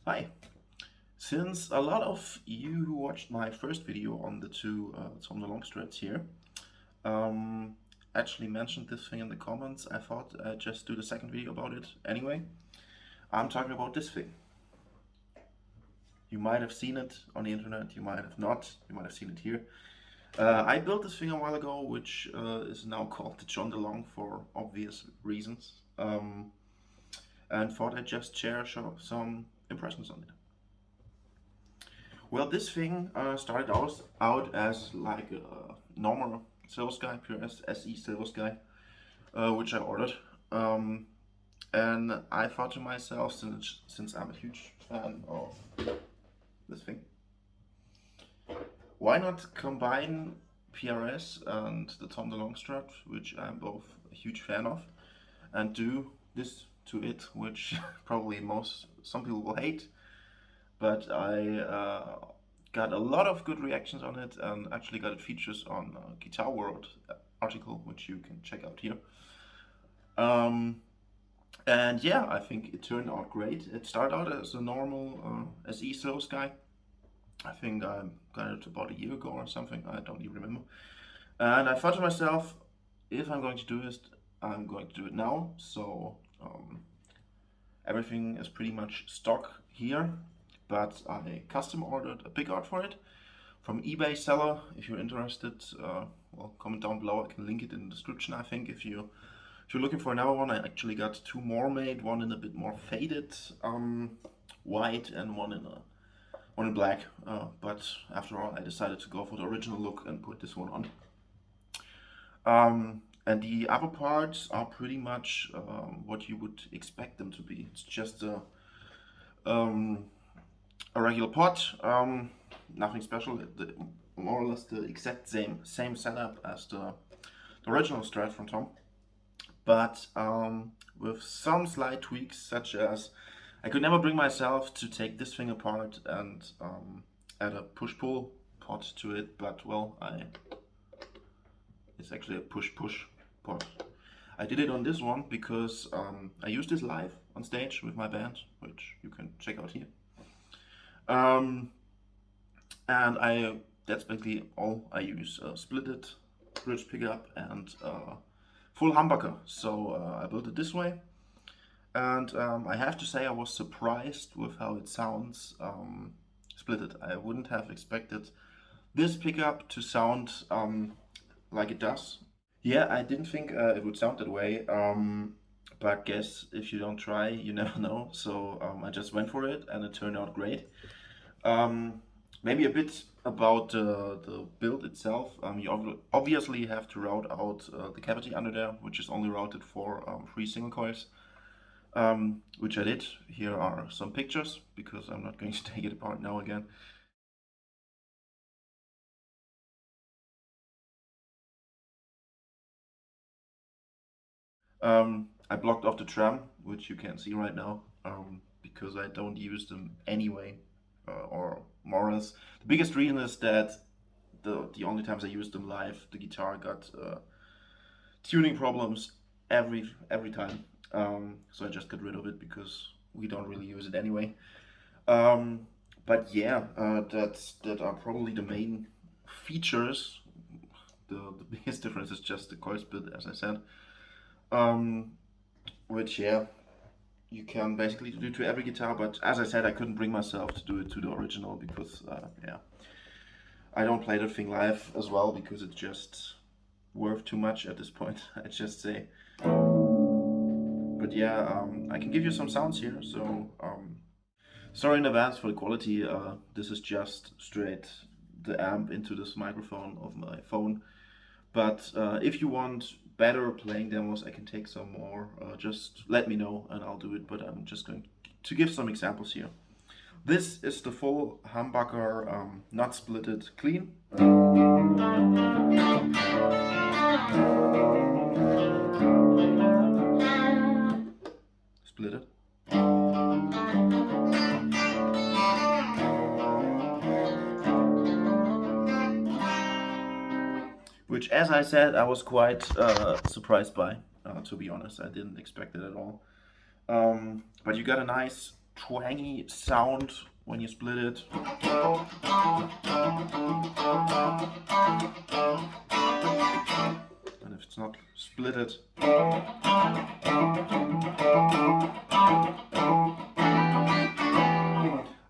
Hi. Since a lot of you who watched my first video on the two Delonge Strats here um, actually mentioned this thing in the comments, I thought I'd just do the second video about it anyway. I'm talking about this thing. You might have seen it on the internet, you might have not, you might have seen it here. I built this thing a while ago, which is now called the John DeLonge for obvious reasons, and thought I'd just share some impressions on it. Well, this thing started out as like a normal Silver Sky, PRS SE Silver Sky, which I ordered. And I thought to myself, since I'm a huge fan of this thing, why not combine PRS and the Delonge Strat, which I'm both a huge fan of, and do this to it, which probably some people will hate, but I got a lot of good reactions on it and actually got it features on Guitar World article, which you can check out here. And yeah, I think it turned out great. It started out as a normal SE Silver Sky. I think I got it about a year ago or something, I don't even remember. And I thought to myself, if I'm going to do this, I'm going to do it now. So everything is pretty much stock here, but I custom ordered a Pickguard for it from eBay seller. If you're interested, well, comment down below. I can link it in the description. I think if you're looking for another one, I actually got two more made. One in a bit more faded white and one in black. But after all, I decided to go for the original look and put this one on. And the upper parts are pretty much what you would expect them to be. It's just a regular pot, nothing special. More or less the exact same setup as the original Strat from Tom, but with some slight tweaks, such as I could never bring myself to take this thing apart and add a push-pull pot to it, but well, it's actually a push-push pot. I did it on this one because I used this live on stage with my band, which you can check out here. And that's basically all I use. Splitted bridge pickup and full humbucker. So I built it this way. And I have to say I was surprised with how it sounds splitted. I wouldn't have expected this pickup to sound like it does. Yeah, I didn't think it would sound that way, but guess if you don't try, you never know. So I just went for it and it turned out great. Maybe a bit about the build itself. You obviously have to route out the cavity under there, which is only routed for 3 single coils, which I did. Here are some pictures, because I'm not going to take it apart now again. I blocked off the tram, which you can't see right now, because I don't use them anyway, or more or less. The biggest reason is that the only times I used them live, the guitar got tuning problems every time. So I just got rid of it because we don't really use it anyway. But yeah, that are probably the main features. The biggest difference is just the coil split, as I said. Which, yeah, you can basically do to every guitar, but as I said, I couldn't bring myself to do it to the original because, yeah, I don't play the thing live as well because it's just worth too much at this point, I just say. But yeah, I can give you some sounds here, so sorry in advance for the quality. This is just straight the amp into this microphone of my phone. But if you want better playing demos, I can take some more. Just let me know and I'll do it, but I'm just going to give some examples here. This is the full humbucker, not splitted, clean. Split it. Which, as I said, I was quite surprised by, to be honest. I didn't expect it at all. But you got a nice twangy sound when you split it. And if it's not splitted,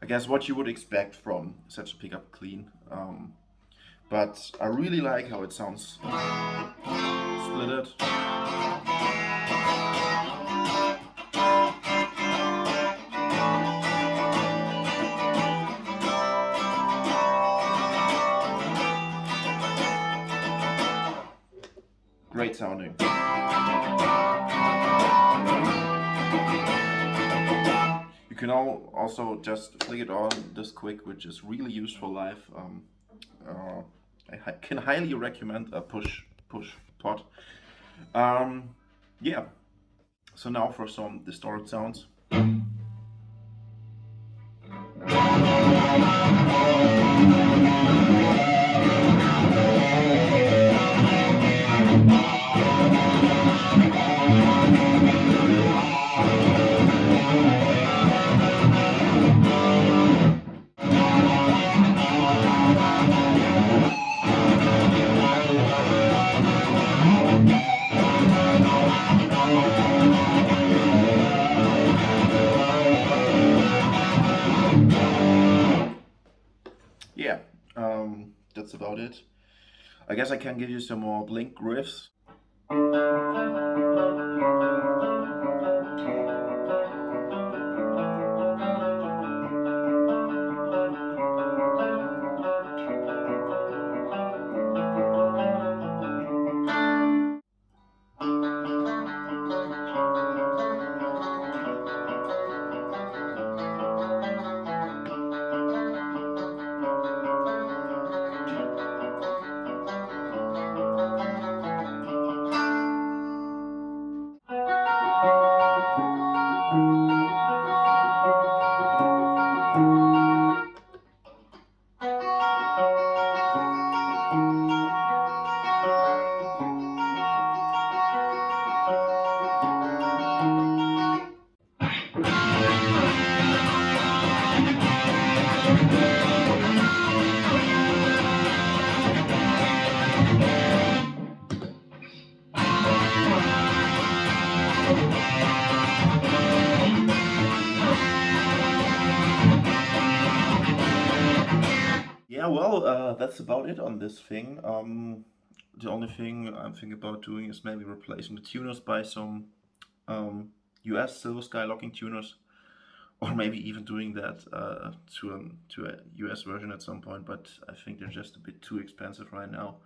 I guess what you would expect from such a pickup clean. But I really like how it sounds splitted. Great sounding. You can also just flick it on this quick, which is really useful live. I can highly recommend a push pot. Yeah. So now for some distorted sounds. Yeah, that's about it. I guess I can give you some more blink riffs. Yeah, well, that's about it on this thing. The only thing I'm thinking about doing is maybe replacing the tuners by some US Silver Sky locking tuners, or maybe even doing that to a US version at some point, but I think they're just a bit too expensive right now.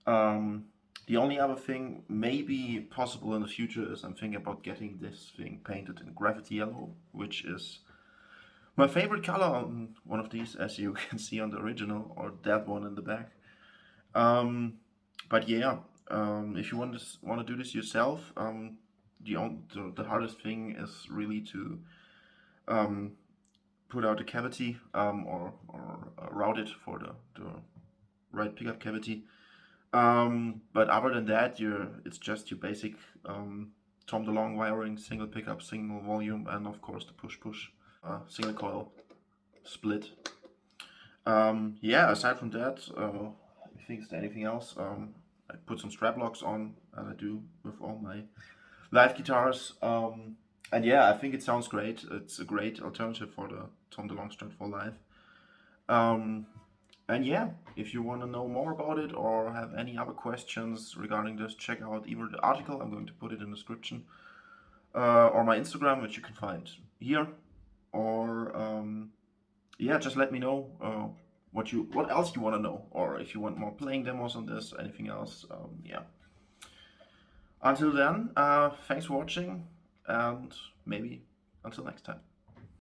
The only other thing maybe possible in the future is I'm thinking about getting this thing painted in graphite yellow, which is my favorite color on one of these, as you can see on the original, or that one in the back. But yeah, if you want to do this yourself, the hardest thing is really to put out a cavity or route it for the right pickup cavity. But other than that, it's just your basic Tom DeLonge wiring, single pickup, single volume, and of course the push single coil split. Yeah, aside from that, I think it's anything else. I put some strap locks on, as I do with all my live guitars. And yeah, I think it sounds great. It's a great alternative for the Tom DeLonge Strat for live. And yeah, if you want to know more about it or have any other questions regarding this, check out either the article, I'm going to put it in the description, or my Instagram, which you can find here. Or yeah, just let me know what else you want to know, or if you want more playing demos on this, anything else. Yeah. Until then, thanks for watching, and maybe until next time.